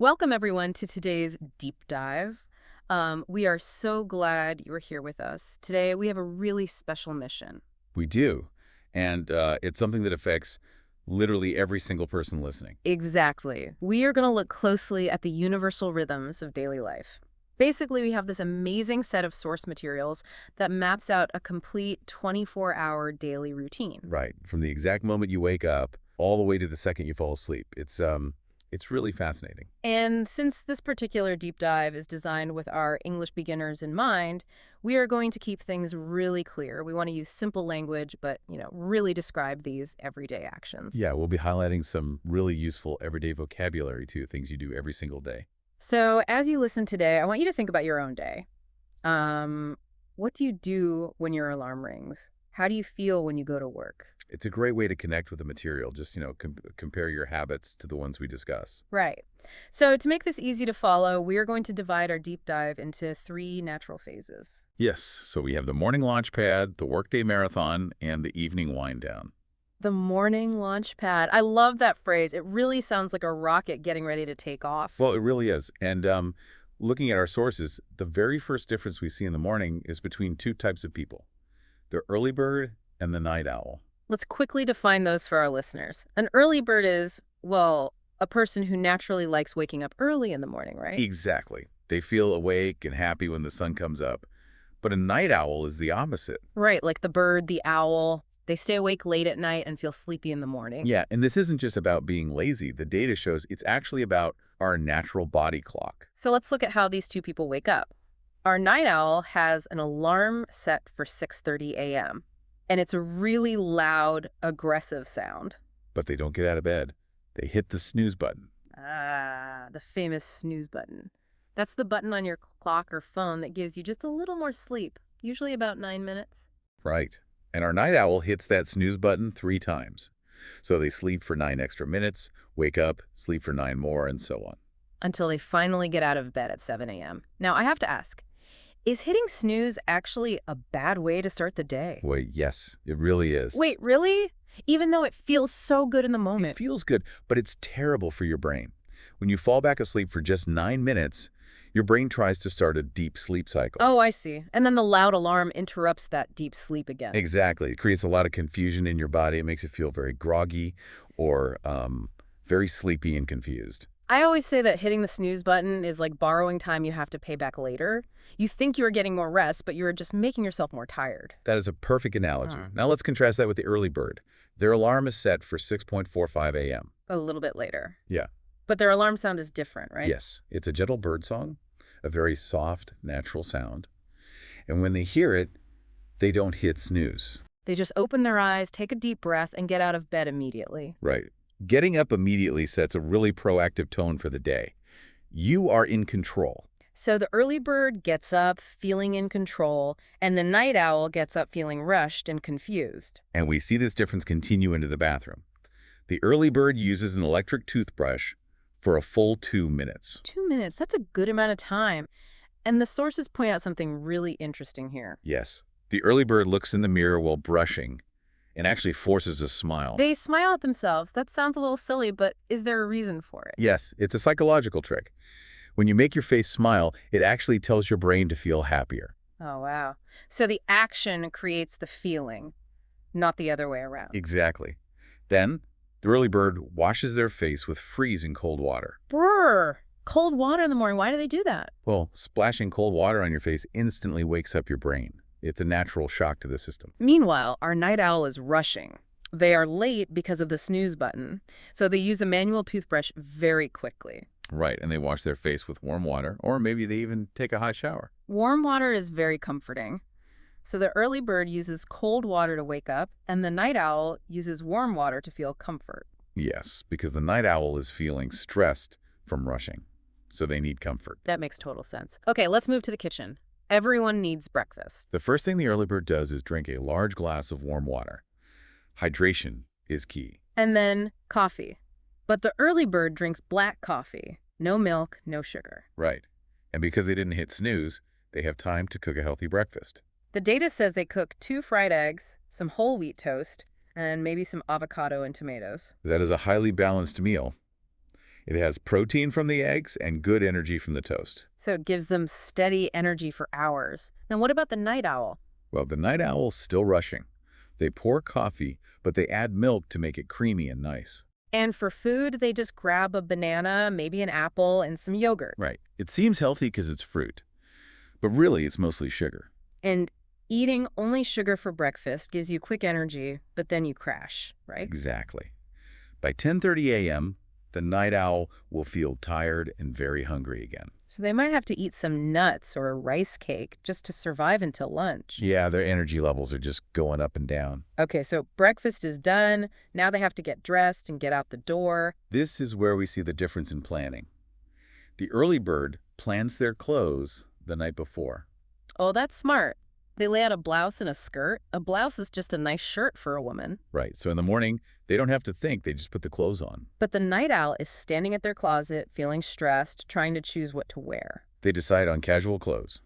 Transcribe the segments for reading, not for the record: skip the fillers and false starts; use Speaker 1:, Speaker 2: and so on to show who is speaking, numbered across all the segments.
Speaker 1: Welcome, everyone, to today's deep dive. We are so glad you are here with us. Today, we have a really special mission.
Speaker 2: We do. And it's something that affects literally every single person listening.
Speaker 1: Exactly. We are going to look closely at the universal rhythms of daily life. Basically, we have this amazing set of source materials that maps out a complete 24-hour daily routine.
Speaker 2: Right. From the exact moment you wake up all the way to the second you fall asleep. It's really fascinating.
Speaker 1: And since this particular deep dive is designed with our English beginners in mind, we are going to keep things really clear. We want to use simple language, but, really describe these everyday actions.
Speaker 2: Yeah, we'll be highlighting some really useful everyday vocabulary too, things you do every single day.
Speaker 1: So as you listen today, I want you to think about your own day. What do you do when your alarm rings? How do you feel when you go to work?
Speaker 2: It's a great way to connect with the material. Just, compare your habits to the ones we discuss.
Speaker 1: Right. So to make this easy to follow, we are going to divide our deep dive into 3 natural phases.
Speaker 2: Yes, so we have the morning launch pad, the workday marathon, and the evening wind down.
Speaker 1: The morning launch pad. I love that phrase. It really sounds like a rocket getting ready to take off.
Speaker 2: Well, it really is. And looking at our sources, the very first difference we see in the morning is between 2 types of people, the early bird and the night owl.
Speaker 1: Let's quickly define those for our listeners. An early bird is, well, a person who naturally likes waking up early in the morning, right?
Speaker 2: Exactly. They feel awake and happy when the sun comes up. But a night owl is the opposite.
Speaker 1: Right, like the bird, the owl. They stay awake late at night and feel sleepy in the morning.
Speaker 2: Yeah, and this isn't just about being lazy. The data shows it's actually about our natural body clock.
Speaker 1: So let's look at how these 2 people wake up. Our night owl has an alarm set for 6:30 a.m., and it's a really loud, aggressive sound.
Speaker 2: But they don't get out of bed. They hit the snooze button.
Speaker 1: Ah, the famous snooze button. That's the button on your clock or phone that gives you just a little more sleep, usually about 9 minutes.
Speaker 2: Right. And our night owl hits that snooze button 3 times. So they sleep for 9 extra minutes, wake up, sleep for 9 more, and so on.
Speaker 1: Until they finally get out of bed at 7 a.m. Now, I have to ask, is hitting snooze actually a bad way to start the day?
Speaker 2: Wait, yes, it really is.
Speaker 1: Wait, really? Even though it feels so good in the moment.
Speaker 2: It feels good, but it's terrible for your brain. When you fall back asleep for just 9 minutes, your brain tries to start a deep sleep cycle.
Speaker 1: Oh, I see. And then the loud alarm interrupts that deep sleep again.
Speaker 2: Exactly. It creates a lot of confusion in your body. It makes you feel very groggy or very sleepy and confused.
Speaker 1: I always say that hitting the snooze button is like borrowing time you have to pay back later. You think you are getting more rest, but you're just making yourself more tired.
Speaker 2: That is a perfect analogy. Now let's contrast that with the early bird. Their alarm is set for 6:45 a.m.
Speaker 1: A little bit later.
Speaker 2: Yeah.
Speaker 1: But their alarm sound is different, right?
Speaker 2: Yes. It's a gentle bird song, a very soft, natural sound. And when they hear it, they don't hit snooze.
Speaker 1: They just open their eyes, take a deep breath, and get out of bed immediately.
Speaker 2: Right. Getting up immediately sets a really proactive tone for the day. You are in control.
Speaker 1: So the early bird gets up feeling in control, and the night owl gets up feeling rushed and confused.
Speaker 2: And we see this difference continue into the bathroom. The early bird uses an electric toothbrush for a full 2 minutes.
Speaker 1: 2 minutes, that's a good amount of time. And the sources point out something really interesting here.
Speaker 2: Yes. The early bird looks in the mirror while brushing and actually forces a smile.
Speaker 1: They smile at themselves. That sounds a little silly, but is there a reason for it?
Speaker 2: Yes, it's a psychological trick. When you make your face smile, it actually tells your brain to feel happier.
Speaker 1: Oh, wow. So the action creates the feeling, not the other way around.
Speaker 2: Exactly. Then, the early bird washes their face with freezing cold water.
Speaker 1: Brr! Cold water in the morning. Why do they do that?
Speaker 2: Well, splashing cold water on your face instantly wakes up your brain. It's a natural shock to the system.
Speaker 1: Meanwhile, our night owl is rushing. They are late because of the snooze button, so they use a manual toothbrush very quickly.
Speaker 2: Right, and they wash their face with warm water, or maybe they even take a hot shower.
Speaker 1: Warm water is very comforting. So the early bird uses cold water to wake up, and the night owl uses warm water to feel comfort.
Speaker 2: Yes, because the night owl is feeling stressed from rushing, so they need comfort.
Speaker 1: That makes total sense. Okay, let's move to the kitchen. Everyone needs breakfast.
Speaker 2: The first thing the early bird does is drink a large glass of warm water. Hydration is key.
Speaker 1: And then coffee. But the early bird drinks black coffee. No milk, no sugar.
Speaker 2: Right. And because they didn't hit snooze, they have time to cook a healthy breakfast.
Speaker 1: The data says they cook 2 fried eggs, some whole wheat toast, and maybe some avocado and tomatoes.
Speaker 2: That is a highly balanced meal. It has protein from the eggs and good energy from the toast.
Speaker 1: So it gives them steady energy for hours. Now, what about the night owl?
Speaker 2: Well, the night owl's still rushing. They pour coffee, but they add milk to make it creamy and nice.
Speaker 1: And for food, they just grab a banana, maybe an apple, and some yogurt.
Speaker 2: Right. It seems healthy because it's fruit, but really it's mostly sugar.
Speaker 1: And eating only sugar for breakfast gives you quick energy, but then you crash, right?
Speaker 2: Exactly. By 10:30 a.m., the night owl will feel tired and very hungry again.
Speaker 1: So they might have to eat some nuts or a rice cake just to survive until lunch.
Speaker 2: Yeah, their energy levels are just going up and down.
Speaker 1: Okay, so breakfast is done. Now they have to get dressed and get out the door.
Speaker 2: This is where we see the difference in planning. The early bird plans their clothes the night before.
Speaker 1: Oh, that's smart. They lay out a blouse and a skirt. A blouse is just a nice shirt for a woman.
Speaker 2: Right, so in the morning, they don't have to think, they just put the clothes on.
Speaker 1: But the night owl is standing at their closet, feeling stressed, trying to choose what to wear.
Speaker 2: They decide on casual clothes,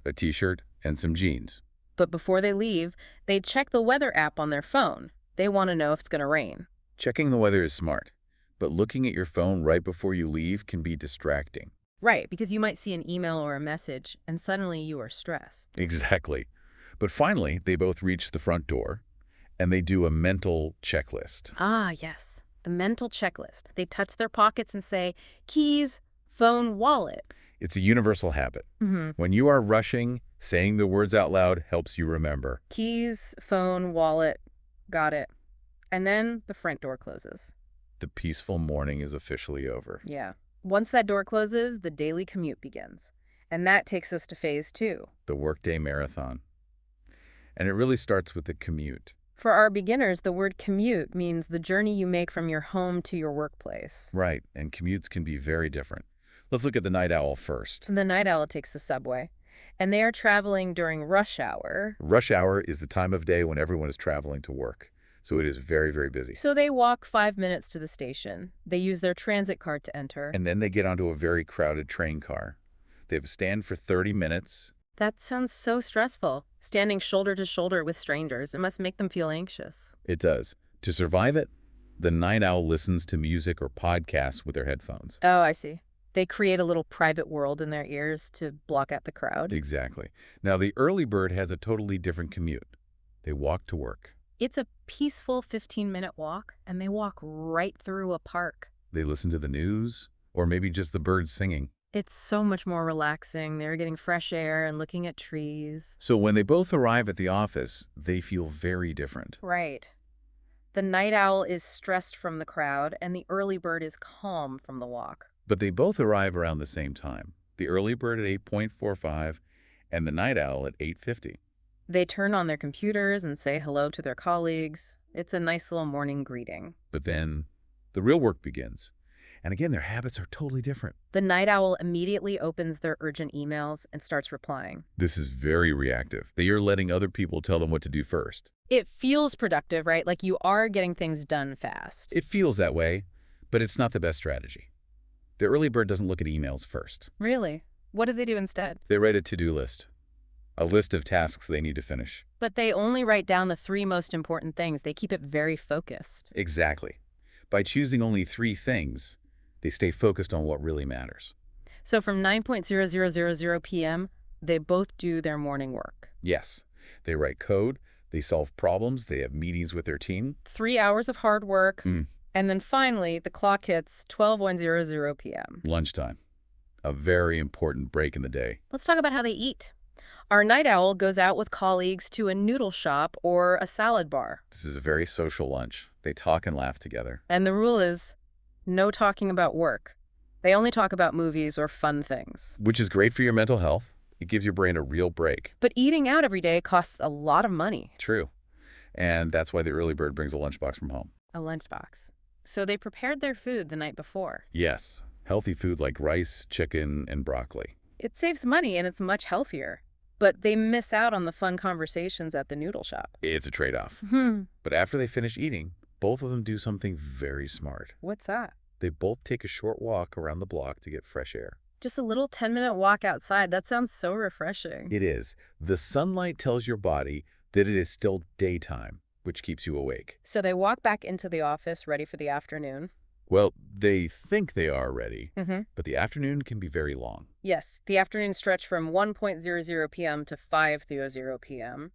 Speaker 2: a t-shirt and some jeans.
Speaker 1: But before they leave, they check the weather app on their phone. They want to know if it's going to rain.
Speaker 2: Checking the weather is smart, but looking at your phone right before you leave can be distracting.
Speaker 1: Right, because you might see an email or a message, and suddenly you are stressed.
Speaker 2: Exactly. But finally, they both reach the front door, and they do a mental checklist.
Speaker 1: Ah, yes, the mental checklist. They touch their pockets and say, keys, phone, wallet.
Speaker 2: It's a universal habit.
Speaker 1: Mm-hmm.
Speaker 2: When you are rushing, saying the words out loud helps you remember.
Speaker 1: Keys, phone, wallet. Got it. And then the front door closes.
Speaker 2: The peaceful morning is officially over.
Speaker 1: Yeah. Once that door closes, the daily commute begins. And that takes us to phase 2.
Speaker 2: The workday marathon. And it really starts with the commute.
Speaker 1: For our beginners, the word commute means the journey you make from your home to your workplace.
Speaker 2: Right, and commutes can be very different. Let's look at the night owl first.
Speaker 1: The night owl takes the subway, and they are traveling during rush hour.
Speaker 2: Rush hour is the time of day when everyone is traveling to work, so it is very, very busy.
Speaker 1: So they walk 5 minutes to the station. They use their transit card to enter.
Speaker 2: And then they get onto a very crowded train car. They have a stand for 30 minutes.
Speaker 1: That sounds so stressful. Standing shoulder to shoulder with strangers, it must make them feel anxious.
Speaker 2: It does. To survive it, the night owl listens to music or podcasts with their headphones.
Speaker 1: Oh, I see. They create a little private world in their ears to block out the crowd.
Speaker 2: Exactly. Now, the early bird has a totally different commute. They walk to work.
Speaker 1: It's a peaceful 15-minute walk, and they walk right through a park.
Speaker 2: They listen to the news, or maybe just the birds singing.
Speaker 1: It's so much more relaxing. They're getting fresh air and looking at trees.
Speaker 2: So when they both arrive at the office, they feel very different.
Speaker 1: Right. The night owl is stressed from the crowd, and the early bird is calm from the walk.
Speaker 2: But they both arrive around the same time. The early bird at 8:45 and the night owl at 8:50.
Speaker 1: They turn on their computers and say hello to their colleagues. It's a nice little morning greeting.
Speaker 2: But then the real work begins. And again, their habits are totally different.
Speaker 1: The night owl immediately opens their urgent emails and starts replying.
Speaker 2: This is very reactive. They are letting other people tell them what to do first.
Speaker 1: It feels productive, right? Like you are getting things done fast.
Speaker 2: It feels that way, but it's not the best strategy. The early bird doesn't look at emails first.
Speaker 1: Really? What do they do instead?
Speaker 2: They write a to-do list, a list of tasks they need to finish.
Speaker 1: But they only write down the 3 most important things. They keep it very focused.
Speaker 2: Exactly. By choosing only 3 things, they stay focused on what really matters.
Speaker 1: So from 9:00 p.m., they both do their morning work.
Speaker 2: Yes, they write code, they solve problems, they have meetings with their team.
Speaker 1: 3 hours of hard work. And then finally, the clock hits 12:00 p.m.
Speaker 2: Lunchtime, a very important break in the day.
Speaker 1: Let's talk about how they eat. Our night owl goes out with colleagues to a noodle shop or a salad bar.
Speaker 2: This is a very social lunch. They talk and laugh together.
Speaker 1: And the rule is no talking about work. They only talk about movies or fun things.
Speaker 2: Which is great for your mental health. It gives your brain a real break.
Speaker 1: But eating out every day costs a lot of money.
Speaker 2: True. And that's why the early bird brings a lunchbox from home.
Speaker 1: A lunchbox. So they prepared their food the night before.
Speaker 2: Yes, healthy food like rice, chicken, and broccoli.
Speaker 1: It saves money and it's much healthier. But they miss out on the fun conversations at the noodle shop.
Speaker 2: It's a trade-off. But after they finish eating, both of them do something very smart.
Speaker 1: What's that?
Speaker 2: They both take a short walk around the block to get fresh air.
Speaker 1: Just a little 10-minute walk outside. That sounds so refreshing.
Speaker 2: It is. The sunlight tells your body that it is still daytime, which keeps you awake.
Speaker 1: So they walk back into the office ready for the afternoon.
Speaker 2: Well, they think they are ready,
Speaker 1: Mm-hmm.
Speaker 2: but the afternoon can be very long.
Speaker 1: Yes, the afternoon stretch from 1:00 p.m. to 5:00 p.m.,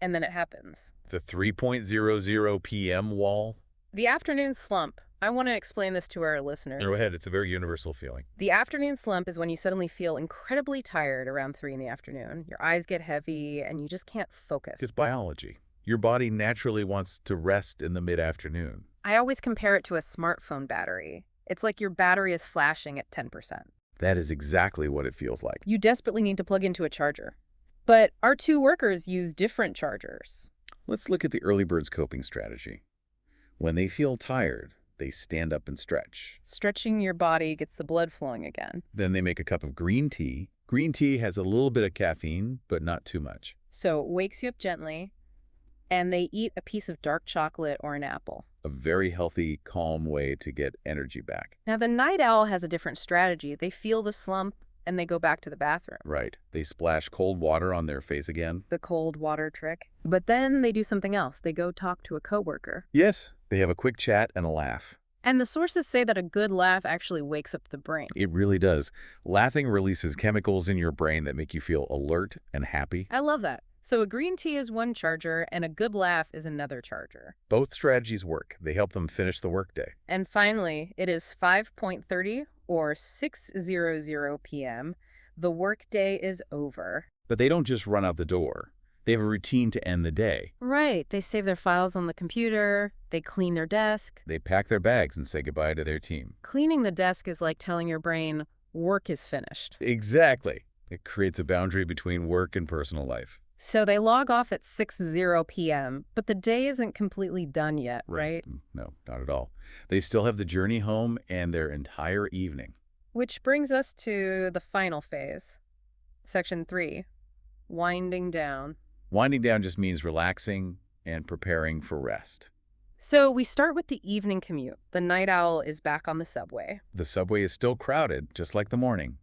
Speaker 1: and then it happens.
Speaker 2: The 3:00 p.m. wall?
Speaker 1: The afternoon slump. I want to explain this to our
Speaker 2: Go
Speaker 1: listeners.
Speaker 2: ahead, it's a very universal feeling.
Speaker 1: The afternoon slump is when you suddenly feel incredibly tired around 3 in the afternoon. Your eyes get heavy, and you just can't focus.
Speaker 2: It's biology. Your body naturally wants to rest in the mid-afternoon.
Speaker 1: I always compare it to a smartphone battery. It's like your battery is flashing at 10%.
Speaker 2: That is exactly what it feels like.
Speaker 1: You desperately need to plug into a charger. But our two workers use different chargers.
Speaker 2: Let's look at the early bird's coping strategy. When they feel tired, they stand up and stretch.
Speaker 1: Stretching your body gets the blood flowing again.
Speaker 2: Then they make a cup of green tea. Green tea has a little bit of caffeine, but not too much.
Speaker 1: So it wakes you up gently, and they eat a piece of dark chocolate or an apple.
Speaker 2: A very healthy, calm way to get energy back.
Speaker 1: Now, the night owl has a different strategy. They feel the slump, and they go back to the bathroom.
Speaker 2: Right. They splash cold water on their face again.
Speaker 1: The cold water trick. But then they do something else. They go talk to a coworker.
Speaker 2: Yes, they have a quick chat and a laugh.
Speaker 1: And the sources say that a good laugh actually wakes up the brain.
Speaker 2: It really does. Laughing releases chemicals in your brain that make you feel alert and happy.
Speaker 1: I love that. So a green tea is one charger, and a good laugh is another charger.
Speaker 2: Both strategies work. They help them finish the workday.
Speaker 1: And finally, it is 5:30 or 6:00 p.m. The workday is over.
Speaker 2: But they don't just run out the door. They have a routine to end the day.
Speaker 1: Right. They save their files on the computer. They clean their desk.
Speaker 2: They pack their bags and say goodbye to their team.
Speaker 1: Cleaning the desk is like telling your brain, work is finished.
Speaker 2: Exactly. It creates a boundary between work and personal life.
Speaker 1: So they log off at 6:00 p.m., but the day isn't completely done yet, right?
Speaker 2: No, not at all. They still have the journey home and their entire evening.
Speaker 1: Which brings us to the final phase. Section 3, winding down.
Speaker 2: Winding down just means relaxing and preparing for rest.
Speaker 1: So we start with the evening commute. The night owl is back on the subway.
Speaker 2: The subway is still crowded, just like the morning.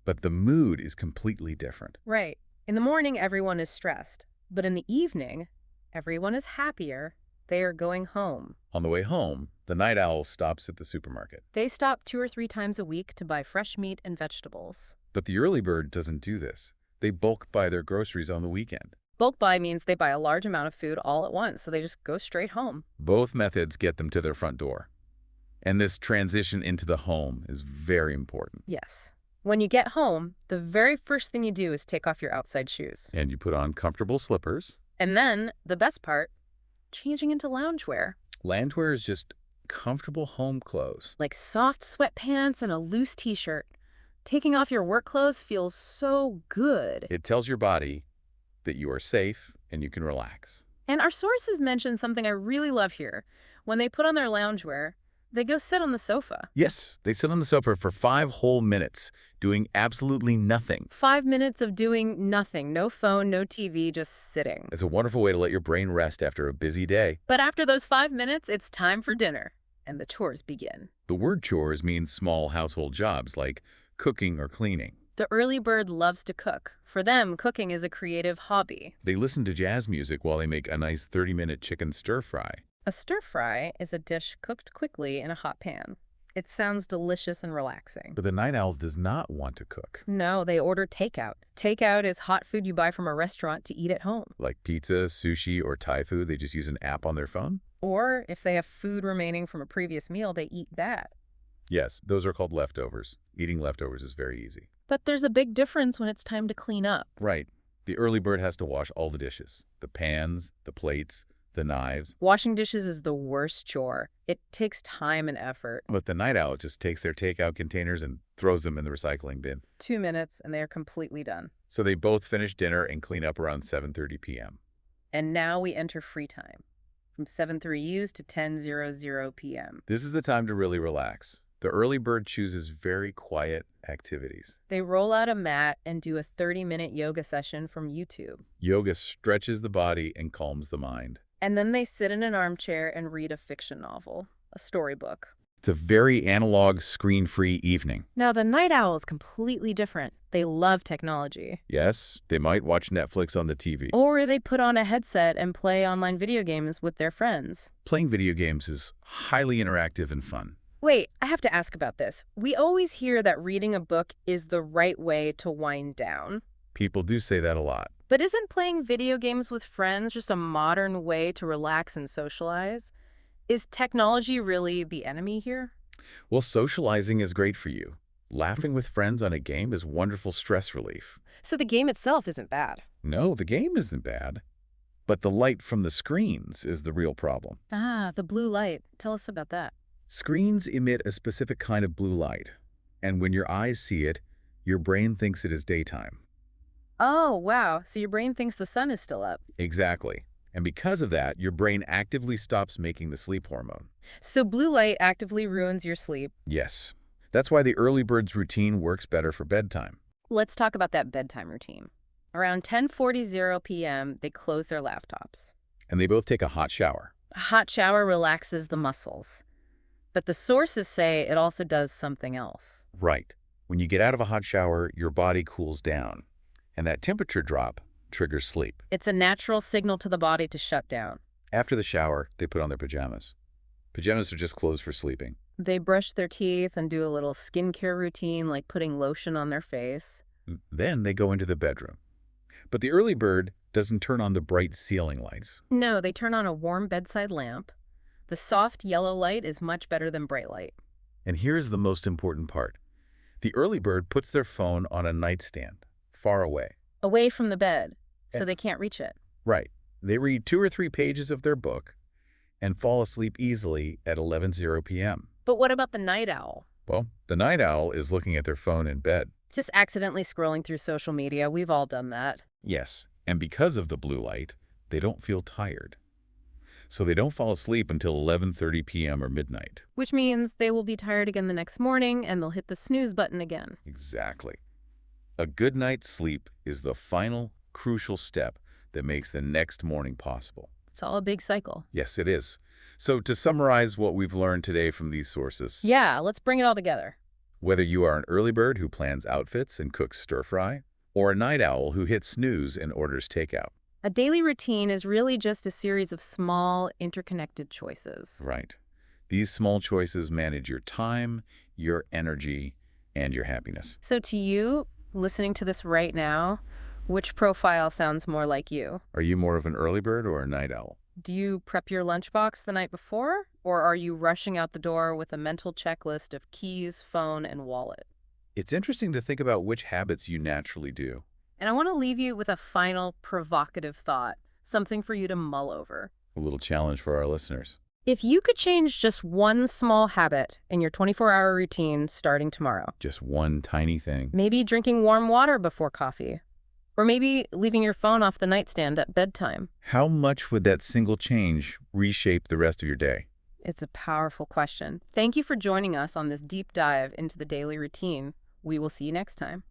Speaker 2: But the mood is completely different.
Speaker 1: Right. In the morning, everyone is stressed. But in the evening, everyone is happier. They are going home.
Speaker 2: On the way home, the night owl stops at the supermarket.
Speaker 1: They stop 2 or 3 times a week to buy fresh meat and vegetables.
Speaker 2: But the early bird doesn't do this. They bulk buy their groceries on the weekend.
Speaker 1: Bulk buy means they buy a large amount of food all at once, so they just go straight home.
Speaker 2: Both methods get them to their front door. And this transition into the home is very important.
Speaker 1: Yes. When you get home, the very first thing you do is take off your outside shoes.
Speaker 2: And you put on comfortable slippers.
Speaker 1: And then, the best part, changing into loungewear.
Speaker 2: Loungewear is just comfortable home clothes.
Speaker 1: Like soft sweatpants and a loose t-shirt. Taking off your work clothes feels so good.
Speaker 2: It tells your body that you are safe and you can relax.
Speaker 1: And our sources mention something I really love here. When they put on their loungewear, they go sit on the sofa.
Speaker 2: Yes, they sit on the sofa for 5 whole minutes, doing absolutely nothing.
Speaker 1: 5 minutes of doing nothing. No phone, no TV, just sitting.
Speaker 2: It's a wonderful way to let your brain rest after a busy day.
Speaker 1: But after those 5 minutes, it's time for dinner. And the chores begin.
Speaker 2: The word chores means small household jobs like cooking or cleaning.
Speaker 1: The early bird loves to cook. For them, cooking is a creative hobby.
Speaker 2: They listen to jazz music while they make a nice 30-minute chicken stir-fry.
Speaker 1: A stir-fry is a dish cooked quickly in a hot pan. It sounds delicious and relaxing.
Speaker 2: But the night owl does not want to cook.
Speaker 1: No, they order takeout. Takeout is hot food you buy from a restaurant to eat at home.
Speaker 2: Like pizza, sushi, or Thai food, they just use an app on their phone?
Speaker 1: Or if they have food remaining from a previous meal, they eat that.
Speaker 2: Yes, those are called leftovers. Eating leftovers is very easy.
Speaker 1: But there's a big difference when it's time to clean up.
Speaker 2: Right. The early bird has to wash all the dishes. The pans, the plates, the knives.
Speaker 1: Washing dishes is the worst chore. It takes time and effort.
Speaker 2: But the night owl just takes their takeout containers and throws them in the recycling bin.
Speaker 1: 2 minutes and they are completely done.
Speaker 2: So they both finish dinner and clean up around 7:30 p.m.
Speaker 1: And now we enter free time. From 7:03 U's to 10:00 p.m.
Speaker 2: This is the time to really relax. The early bird chooses very quiet activities.
Speaker 1: They roll out a mat and do a 30-minute yoga session from YouTube.
Speaker 2: Yoga stretches the body and calms the mind.
Speaker 1: And then they sit in an armchair and read a fiction novel, a storybook.
Speaker 2: It's a very analog, screen-free evening.
Speaker 1: Now, the night owl is completely different. They love technology.
Speaker 2: Yes, they might watch Netflix on the TV.
Speaker 1: Or they put on a headset and play online video games with their friends.
Speaker 2: Playing video games is highly interactive and fun.
Speaker 1: Wait, I have to ask about this. We always hear that reading a book is the right way to wind down.
Speaker 2: People do say that a lot.
Speaker 1: But isn't playing video games with friends just a modern way to relax and socialize? Is technology really the enemy here?
Speaker 2: Well, socializing is great for you. Laughing with friends on a game is wonderful stress relief.
Speaker 1: So the game itself isn't bad.
Speaker 2: No, the game isn't bad. But the light from the screens is the real problem.
Speaker 1: Ah, the blue light. Tell us about that.
Speaker 2: Screens emit a specific kind of blue light. And when your eyes see it, your brain thinks it is daytime.
Speaker 1: Oh, wow. So your brain thinks the sun is still up.
Speaker 2: Exactly. And because of that, your brain actively stops making the sleep hormone.
Speaker 1: So blue light actively ruins your sleep.
Speaker 2: Yes. That's why the early bird's routine works better for bedtime.
Speaker 1: Let's talk about that bedtime routine. Around 10:40 p.m., they close their laptops.
Speaker 2: And they both take a hot shower.
Speaker 1: A hot shower relaxes the muscles. But the sources say it also does something else.
Speaker 2: Right. When you get out of a hot shower, your body cools down. And that temperature drop triggers sleep.
Speaker 1: It's a natural signal to the body to shut down.
Speaker 2: After the shower, they put on their pajamas. Pajamas are just clothes for sleeping.
Speaker 1: They brush their teeth and do a little skincare routine like putting lotion on their face.
Speaker 2: Then they go into the bedroom. But the early bird doesn't turn on the bright ceiling lights.
Speaker 1: No, they turn on a warm bedside lamp. The soft yellow light is much better than bright light.
Speaker 2: And here's the most important part. The early bird puts their phone on a nightstand, far away.
Speaker 1: Away from the bed, so they can't reach it.
Speaker 2: Right. They read 2 or 3 pages of their book and fall asleep easily at 11:00 p.m.
Speaker 1: But what about the night owl?
Speaker 2: Well, the night owl is looking at their phone in bed.
Speaker 1: Just accidentally scrolling through social media. We've all done that.
Speaker 2: Yes, and because of the blue light, they don't feel tired. So they don't fall asleep until 11:30 p.m. or midnight.
Speaker 1: Which means they will be tired again the next morning and they'll hit the snooze button again.
Speaker 2: Exactly. A good night's sleep is the final, crucial step that makes the next morning possible.
Speaker 1: It's all a big cycle.
Speaker 2: Yes, it is. So to summarize what we've learned today from these sources,
Speaker 1: Yeah, let's bring it all together.
Speaker 2: whether you are an early bird who plans outfits and cooks stir-fry, or a night owl who hits snooze and orders takeout.
Speaker 1: A daily routine is really just a series of small, interconnected choices.
Speaker 2: Right. These small choices manage your time, your energy, and your happiness.
Speaker 1: So to you, listening to this right now, which profile sounds more like you?
Speaker 2: Are you more of an early bird or a night owl?
Speaker 1: Do you prep your lunchbox the night before? Or are you rushing out the door with a mental checklist of keys, phone, and wallet?
Speaker 2: It's interesting to think about which habits you naturally do.
Speaker 1: And I want to leave you with a final provocative thought, something for you to mull over.
Speaker 2: A little challenge for our listeners.
Speaker 1: If you could change just one small habit in your 24-hour routine starting tomorrow,
Speaker 2: Just one tiny thing.
Speaker 1: maybe drinking warm water before coffee, or maybe leaving your phone off the nightstand at bedtime.
Speaker 2: How much would that single change reshape the rest of your day?
Speaker 1: It's a powerful question. Thank you for joining us on this deep dive into the daily routine. We will see you next time.